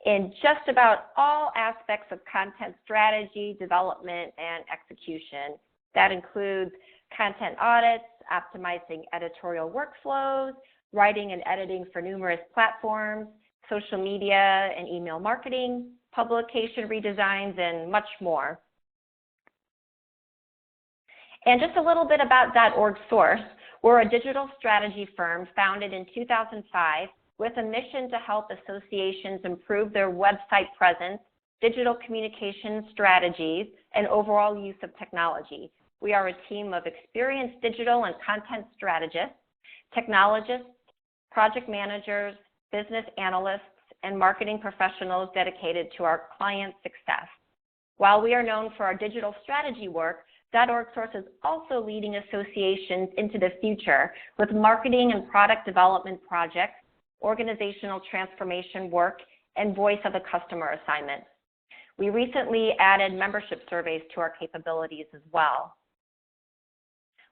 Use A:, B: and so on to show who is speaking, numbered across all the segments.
A: in just about all aspects of content strategy, development, and execution. That includes content audits, optimizing editorial workflows, writing and editing for numerous platforms, social media and email marketing, publication redesigns, and much more. And just a little bit about orgSource. We're a digital strategy firm founded in 2005 with a mission to help associations improve their website presence, digital communication strategies, and overall use of technology. We are a team of experienced digital and content strategists, technologists, project managers, business analysts, and marketing professionals dedicated to our clients' success. While we are known for our digital strategy work, orgSource is also leading associations into the future with marketing and product development projects, organizational transformation work, and voice of the customer assignments. We recently added membership surveys to our capabilities as well.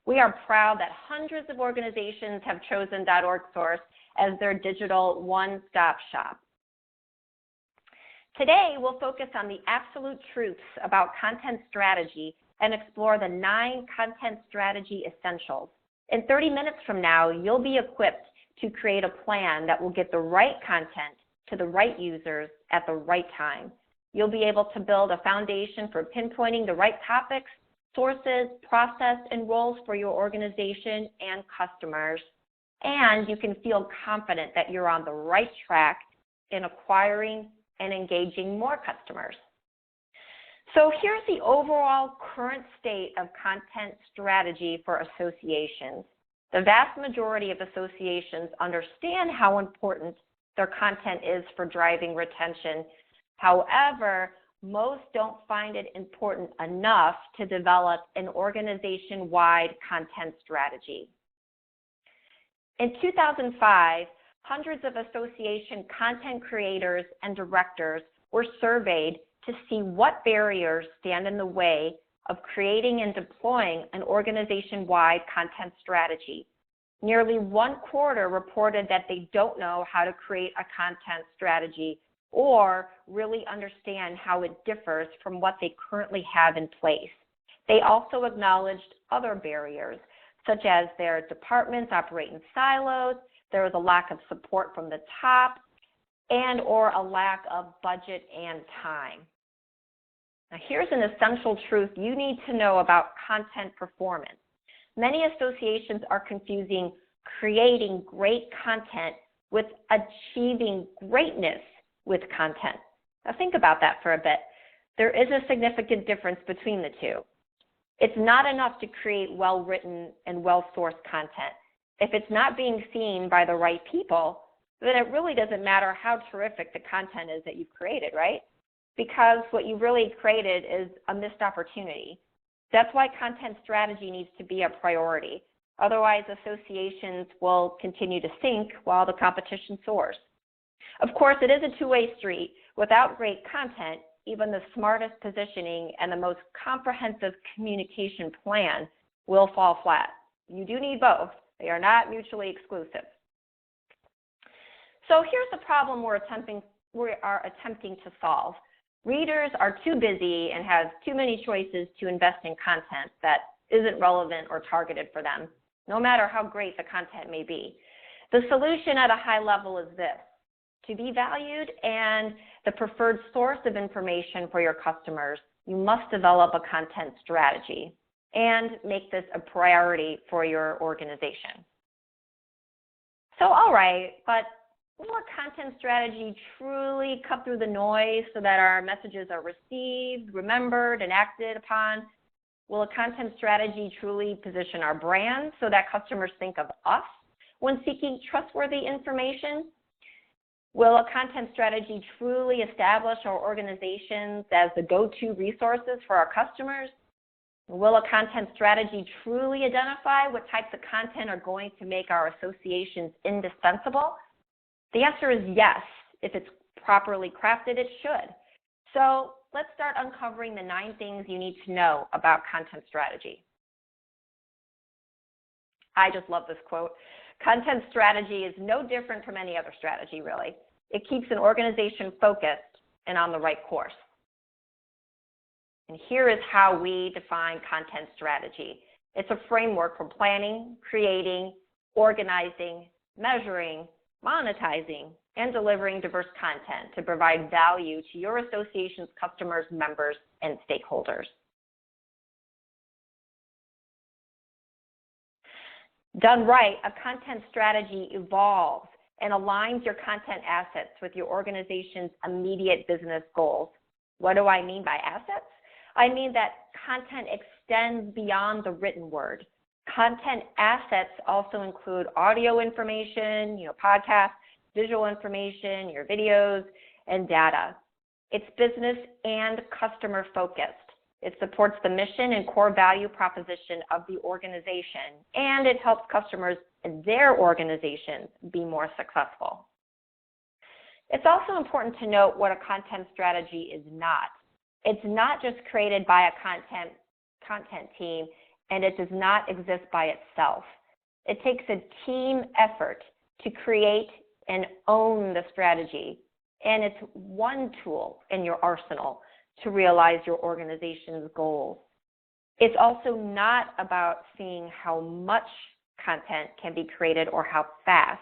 A: We are proud that hundreds of organizations have chosen orgSource as their digital one-stop shop. Today, we'll focus on the absolute truths about content strategy and explore the 9 content strategy essentials. In 30 minutes from now, you'll be equipped to create a plan that will get the right content to the right users at the right time. You'll be able to build a foundation for pinpointing the right topics, sources, process, and roles for your organization and customers. And you can feel confident that you're on the right track in acquiring and engaging more customers. So here's the overall current state of content strategy for associations. The vast majority of associations understand how important their content is for driving retention. However, most don't find it important enough to develop an organization-wide content strategy. In 2005, hundreds of association content creators and directors were surveyed to see what barriers stand in the way of creating and deploying an organization-wide content strategy. Nearly 1/4 reported that they don't know how to create a content strategy or really understand how it differs from what they currently have in place. They also acknowledged other barriers, such as their departments operate in silos, there is a lack of support from the top, and or a lack of budget and time. Now, here's an essential truth you need to know about content performance. Many associations are confusing creating great content with achieving greatness with content. Now, think about that for a bit. There is a significant difference between the two. It's not enough to create well-written and well-sourced content. If it's not being seen by the right people, then it really doesn't matter how terrific the content is that you've created, right? Because what you really created is a missed opportunity. That's why content strategy needs to be a priority. Otherwise, associations will continue to sink while the competition soars. Of course, it is a two-way street. Without great content, even the smartest positioning and the most comprehensive communication plan will fall flat. You do need both. They are not mutually exclusive. So here's the problem we are attempting to solve. Readers are too busy and have too many choices to invest in content that isn't relevant or targeted for them, no matter how great the content may be. The solution at a high level is this: to be valued and the preferred source of information for your customers, you must develop a content strategy and make this a priority for your organization. So, all right, but will a content strategy truly cut through the noise so that our messages are received, remembered, and acted upon? Will a content strategy truly position our brand so that customers think of us when seeking trustworthy information? Will a content strategy truly establish our organizations as the go-to resources for our customers? Will a content strategy truly identify what types of content are going to make our associations indispensable? The answer is yes. If it's properly crafted, it should. So let's start uncovering the 9 things you need to know about content strategy. I just love this quote. Content strategy is no different from any other strategy, really. It keeps an organization focused and on the right course. And here is how we define content strategy. It's a framework for planning, creating, organizing, measuring, monetizing, and delivering diverse content to provide value to your association's customers, members, and stakeholders. Done right, a content strategy evolves and aligns your content assets with your organization's immediate business goals. What do I mean by assets? I mean that content extends beyond the written word. Content assets also include audio information, podcasts, visual information, your videos, and data. It's business and customer focused. It supports the mission and core value proposition of the organization, and it helps customers in their organizations be more successful. It's also important to note what a content strategy is not. It's not just created by a content team, and it does not exist by itself. It takes a team effort to create and own the strategy, and it's one tool in your arsenal to realize your organization's goals. It's also not about seeing how much content can be created or how fast.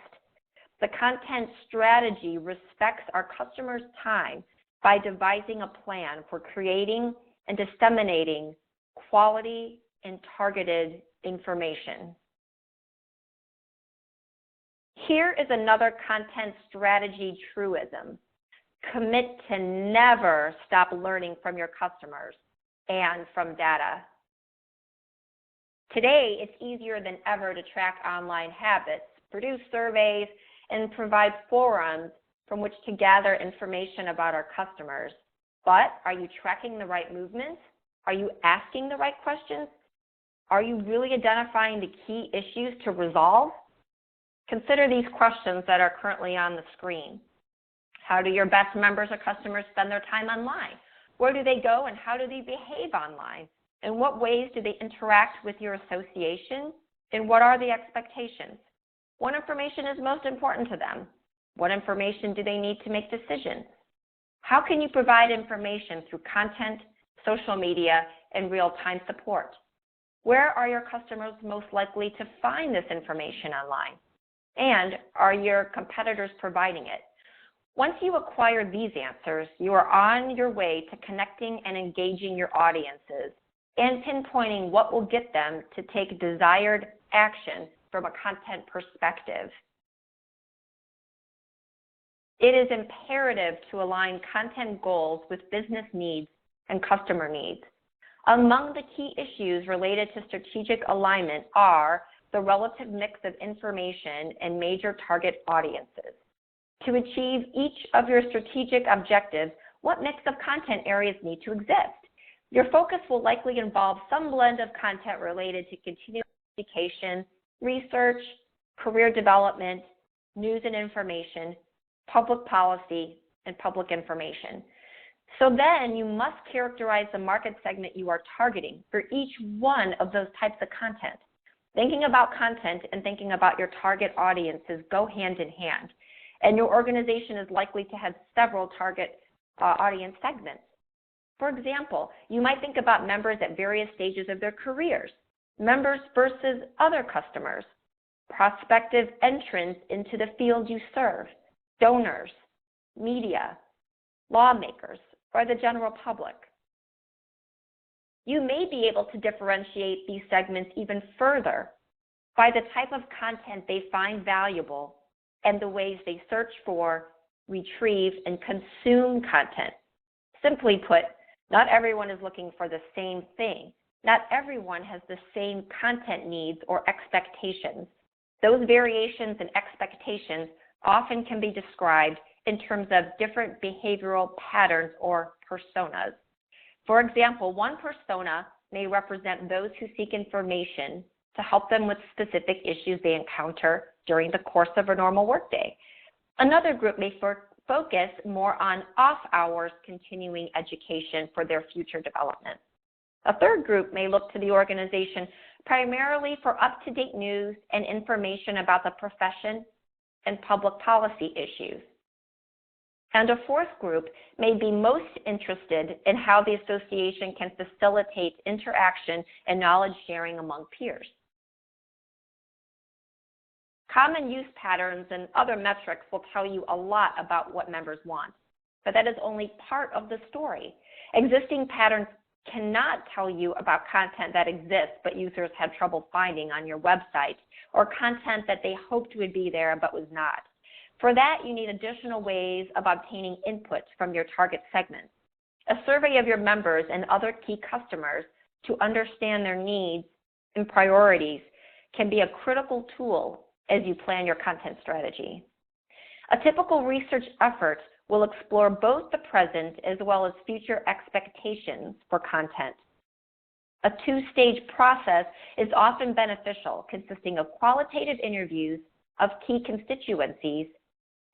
A: The content strategy respects our customers' time by devising a plan for creating and disseminating quality and targeted information. Here is another content strategy truism. Commit to never stop learning from your customers and from data. Today, it's easier than ever to track online habits, produce surveys, and provide forums from which to gather information about our customers. But are you tracking the right movements? Are you asking the right questions? Are you really identifying the key issues to resolve? Consider these questions that are currently on the screen. How do your best members or customers spend their time online? Where do they go and how do they behave online? In what ways do they interact with your association? And what are the expectations? What information is most important to them? What information do they need to make decisions? How can you provide information through content, social media, and real-time support? Where are your customers most likely to find this information online? And are your competitors providing it? Once you acquire these answers, you are on your way to connecting and engaging your audiences and pinpointing what will get them to take desired action from a content perspective. It is imperative to align content goals with business needs and customer needs. Among the key issues related to strategic alignment are the relative mix of information and major target audiences. To achieve each of your strategic objectives, what mix of content areas need to exist? Your focus will likely involve some blend of content related to continuing education, research, career development, news and information, public policy, and public information. So then you must characterize the market segment you are targeting for each one of those types of content. Thinking about content and thinking about your target audiences go hand in hand, and your organization is likely to have several target audience segments. For example, you might think about members at various stages of their careers, members versus other customers, prospective entrants into the field you serve, donors, media, lawmakers, or the general public. You may be able to differentiate these segments even further by the type of content they find valuable and the ways they search for, retrieve, and consume content. Simply put, not everyone is looking for the same thing. Not everyone has the same content needs or expectations. Those variations in expectations often can be described in terms of different behavioral patterns or personas. For example, one persona may represent those who seek information to help them with specific issues they encounter during the course of a normal workday. Another group may focus more on off-hours continuing education for their future development. A third group may look to the organization primarily for up-to-date news and information about the profession and public policy issues. And a fourth group may be most interested in how the association can facilitate interaction and knowledge sharing among peers. Common use patterns and other metrics will tell you a lot about what members want, but that is only part of the story. Existing patterns cannot tell you about content that exists but users had trouble finding on your website, or content that they hoped would be there but was not. For that, you need additional ways of obtaining input from your target segment. A survey of your members and other key customers to understand their needs and priorities can be a critical tool as you plan your content strategy. A typical research effort will explore both the present as well as future expectations for content. A two-stage process is often beneficial, consisting of qualitative interviews of key constituencies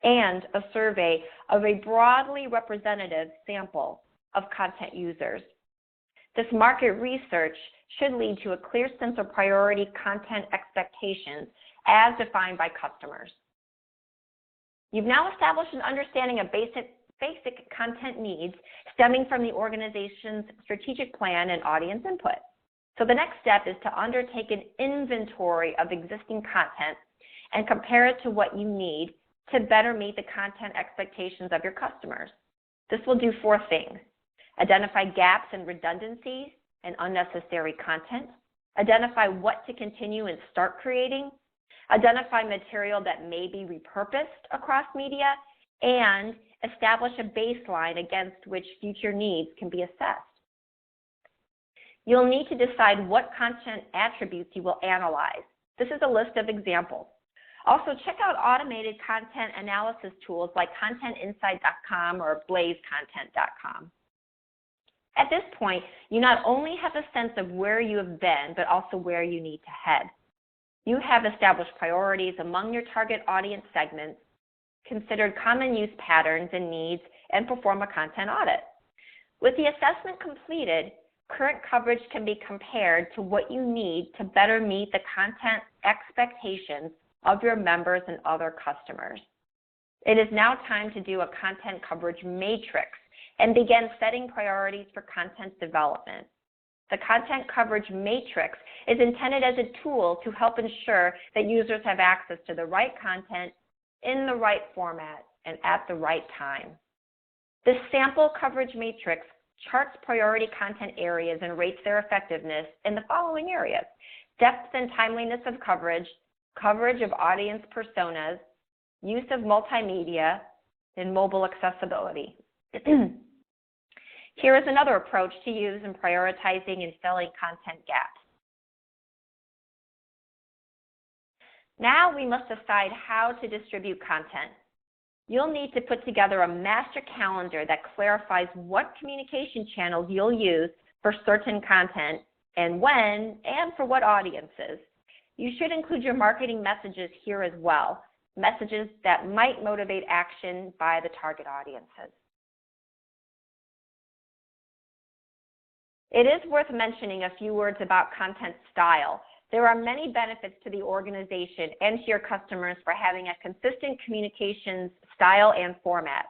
A: and a survey of a broadly representative sample of content users. This market research should lead to a clear sense of priority content expectations as defined by customers. You've now established an understanding of basic content needs stemming from the organization's strategic plan and audience input. So the next step is to undertake an inventory of existing content and compare it to what you need to better meet the content expectations of your customers. This will do four things: identify gaps and redundancies and unnecessary content, identify what to continue and start creating, identify material that may be repurposed across media, and establish a baseline against which future needs can be assessed. You'll need to decide what content attributes you will analyze. This is a list of examples. Also, check out automated content analysis tools like contentinsight.com or blazecontent.com. At this point, you not only have a sense of where you have been, but also where you need to head. You have established priorities among your target audience segments, considered common use patterns and needs, and perform a content audit. With the assessment completed, current coverage can be compared to what you need to better meet the content expectations of your members and other customers. It is now time to do a content coverage matrix and begin setting priorities for content development. The content coverage matrix is intended as a tool to help ensure that users have access to the right content in the right format and at the right time. This sample coverage matrix charts priority content areas and rates their effectiveness in the following areas: depth and timeliness of coverage, coverage of audience personas, use of multimedia, and mobile accessibility. Here is another approach to use in prioritizing and filling content gaps. Now we must decide how to distribute content. You'll need to put together a master calendar that clarifies what communication channels you'll use for certain content and when and for what audiences. You should include your marketing messages here as well, messages that might motivate action by the target audiences. It is worth mentioning a few words about content style. There are many benefits to the organization and to your customers for having a consistent communications style and format.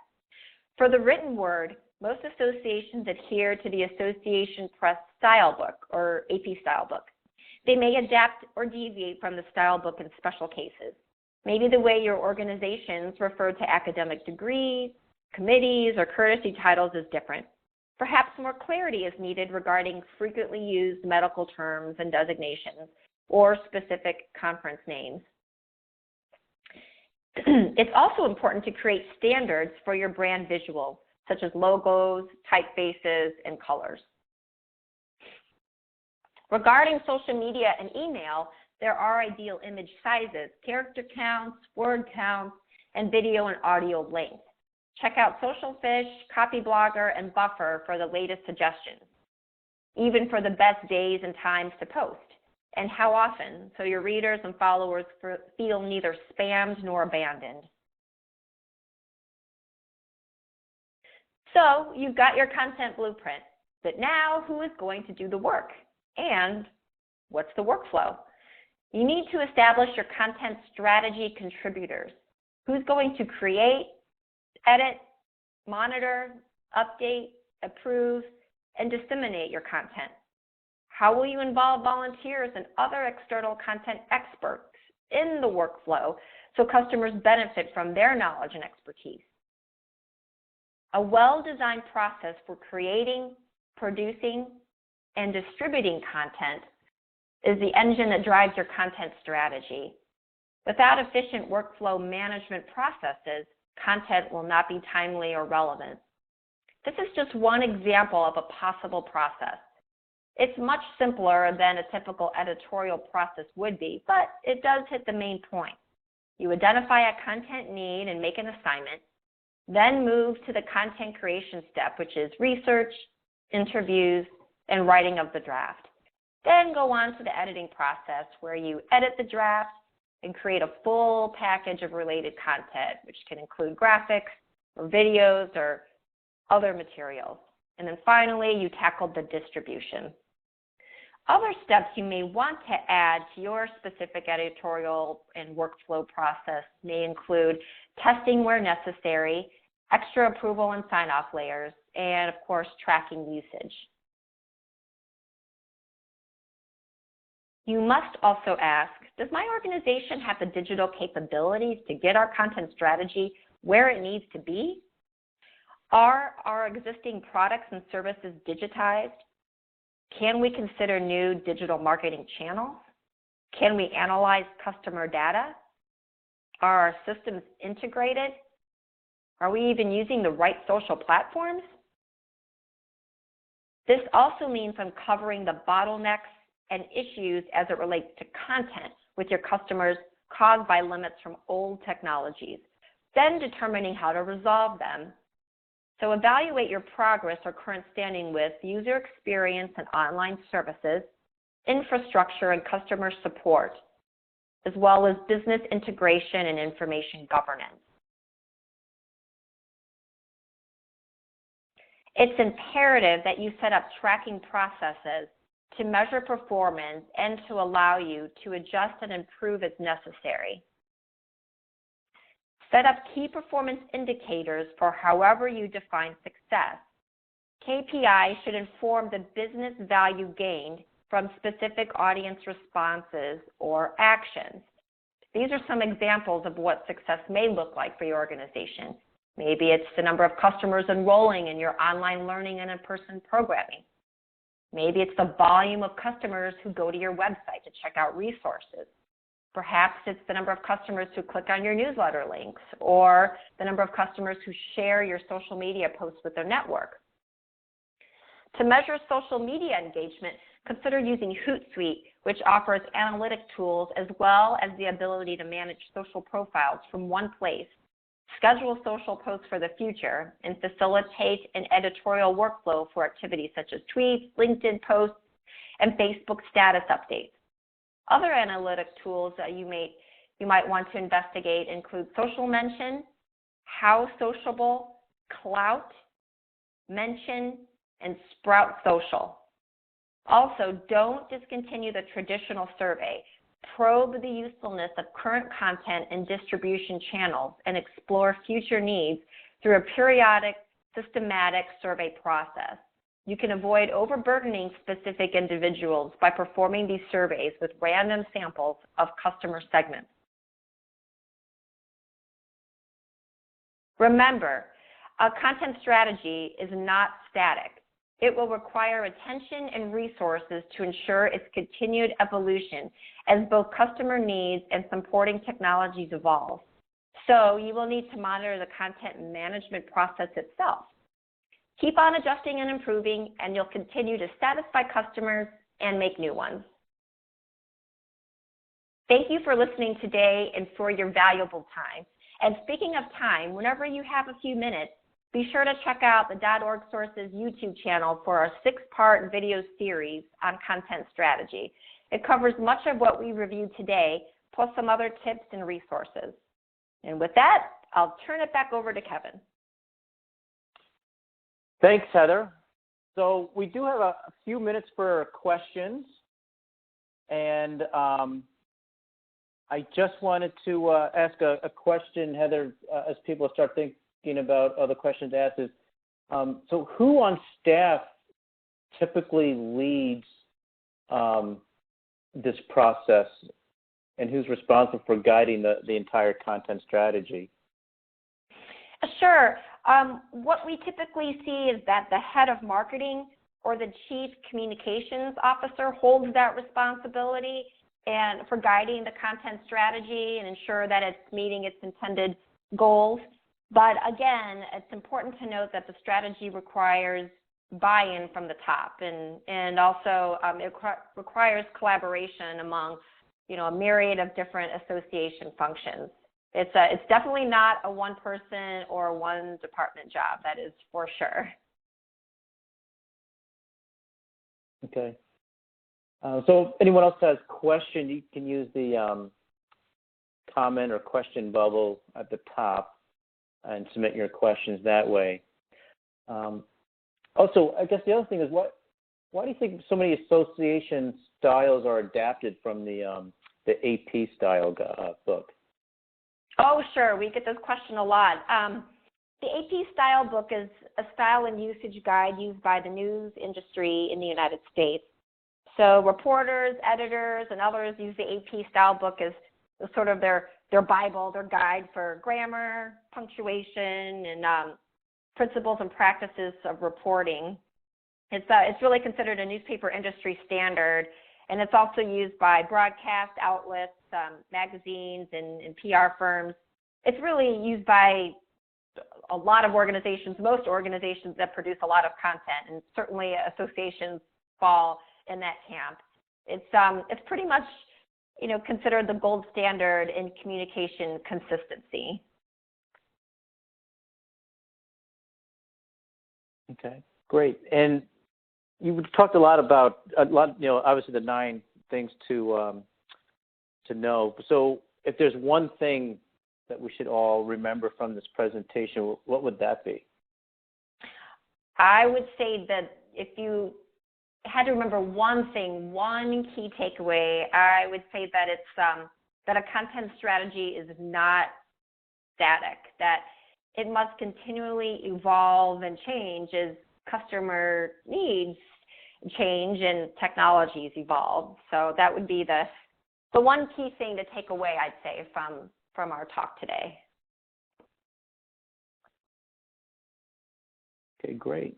A: For the written word, most associations adhere to the Association Press Style Book, or AP Style Book. They may adapt or deviate from the style book in special cases. Maybe the way your organizations refer to academic degrees, committees, or courtesy titles is different. Perhaps more clarity is needed regarding frequently used medical terms and designations or specific conference names. It's also important to create standards for your brand visual, such as logos, typefaces, and colors. Regarding social media and email, there are ideal image sizes, character counts, word counts, and video and audio length. Check out SocialFish, Copyblogger, and Buffer for the latest suggestions, even for the best days and times to post, and how often, so your readers and followers feel neither spammed nor abandoned. So you've got your content blueprint, but now who is going to do the work? And what's the workflow? You need to establish your content strategy contributors. Who's going to create, edit, monitor, update, approve, and disseminate your content? How will you involve volunteers and other external content experts in the workflow so customers benefit from their knowledge and expertise? A well-designed process for creating, producing, and distributing content is the engine that drives your content strategy. Without efficient workflow management processes, content will not be timely or relevant. This is just one example of a possible process. It's much simpler than a typical editorial process would be, but it does hit the main point. You identify a content need and make an assignment, then move to the content creation step, which is research, interviews, and writing of the draft. Then go on to the editing process where you edit the draft and create a full package of related content, which can include graphics or videos or other materials. And then finally, you tackle the distribution. Other steps you may want to add to your specific editorial and workflow process may include testing where necessary, extra approval and sign-off layers, and of course, tracking usage. You must also ask, does my organization have the digital capabilities to get our content strategy where it needs to be? Are our existing products and services digitized? Can we consider new digital marketing channels? Can we analyze customer data? Are our systems integrated? Are we even using the right social platforms? This also means uncovering the bottlenecks and issues as it relates to content with your customers caused by limits from old technologies, then determining how to resolve them. So evaluate your progress or current standing with user experience and online services, infrastructure and customer support, as well as business integration and information governance. It's imperative that you set up tracking processes to measure performance and to allow you to adjust and improve as necessary. Set up key performance indicators for however you define success. KPIs should inform the business value gained from specific audience responses or actions. These are some examples of what success may look like for your organization. Maybe it's the number of customers enrolling in your online learning and in-person programming. Maybe it's the volume of customers who go to your website to check out resources. Perhaps it's the number of customers who click on your newsletter links, or the number of customers who share your social media posts with their network. To measure social media engagement, consider using Hootsuite, which offers analytic tools as well as the ability to manage social profiles from one place, schedule social posts for the future, and facilitate an editorial workflow for activities such as tweets, LinkedIn posts, and Facebook status updates. Other analytic tools that you might want to investigate include social mention, how sociable, Clout, Mention, and Sprout Social. Also, don't discontinue the traditional survey. Probe the usefulness of current content and distribution channels and explore future needs through a periodic, systematic survey process. You can avoid overburdening specific individuals by performing these surveys with random samples of customer segments. Remember, a content strategy is not static. It will require attention and resources to ensure its continued evolution as both customer needs and supporting technologies evolve. So you will need to monitor the content management process itself. Keep on adjusting and improving, and you'll continue to satisfy customers and make new ones. Thank you for listening today and for your valuable time. And speaking of time, whenever you have a few minutes, be sure to check out the orgSource's YouTube channel for our 6-part video series on content strategy. It covers much of what we reviewed today, plus some other tips and resources. And with that, I'll turn it back over to Kevin.
B: Thanks, Heather. So we do have a few minutes for questions. And I just wanted to ask a question, Heather, as people start asking about other questions asked is, so who on staff typically leads this process, and who's responsible for guiding the entire content strategy?
A: Sure. What we typically see is that the head of marketing or the chief communications officer holds that responsibility and for guiding the content strategy and ensure that it's meeting its intended goals. But again, it's important to note that the strategy requires buy-in from the top, and also it requires collaboration among, a myriad of different association functions. It's definitely not a one-person or one department job. That is for sure.
B: Okay. So if anyone else has a question, you can use the comment or question bubble at the top and submit your questions that way. Also, I guess the other thing is, why do you think so many association styles are adapted from the AP style book?
A: Oh, sure. We get this question a lot. The AP style book is a style and usage guide used by the news industry in the United States. So reporters, editors, and others use the AP style book as sort of their Bible, their guide for grammar, punctuation, and principles and practices of reporting. It's really considered a newspaper industry standard, and it's also used by broadcast outlets, magazines, and PR firms. It's really used by a lot of organizations, most organizations that produce a lot of content, and certainly associations fall in that camp. It's pretty much, considered the gold standard in communication consistency.
B: Okay, great. And you talked a lot about obviously the 9 things to know. So if there's one thing that we should all remember from this presentation, what would that be?
A: I would say that if you had to remember one thing, one key takeaway, I would say that it's that a content strategy is not static, that it must continually evolve and change as customer needs change and technologies evolve. So that would be the one key thing to take away, I'd say, from our talk today.
B: Okay, great.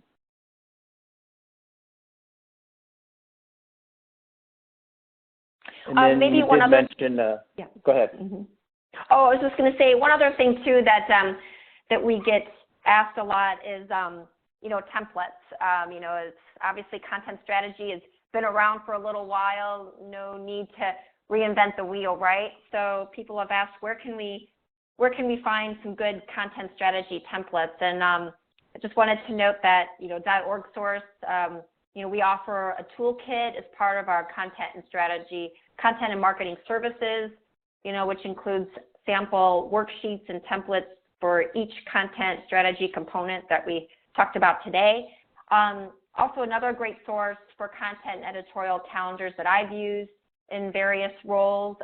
B: And then
A: maybe
B: you
A: one
B: did
A: other
B: mention,
A: yeah.
B: Go ahead.
A: Mm-hmm. Oh, I was just going to say one other thing too that we get asked a lot is templates. It's obviously content strategy has been around for a little while. No need to reinvent the wheel, right? So people have asked, where can we find some good content strategy templates? And I just wanted to note that orgSource, we offer a toolkit as part of our content and marketing services, which includes sample worksheets and templates for each content strategy component that we talked about today. Also, another great source for content editorial calendars that I've used in various roles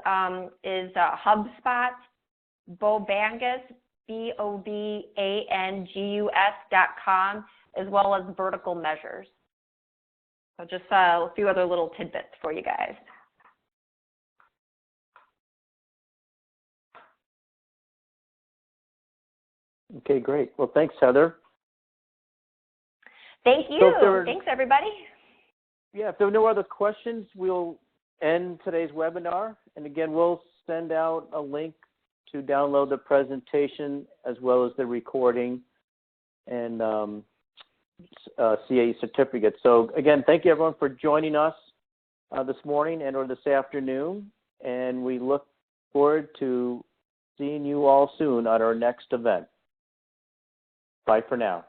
A: is HubSpot, Bobangus, BOBANGUS.com, as well as vertical measures. So just a few other little tidbits for you guys.
B: Okay, great. Well, thanks, Heather.
A: Thank you. Thanks, everybody.
B: Yeah, if there are no other questions, we'll end today's webinar. And again, we'll send out a link to download the presentation as well as the recording and CAE certificate. So again, thank you everyone for joining us this morning and or this afternoon. And we look forward to seeing you all soon at our next event. Bye for now.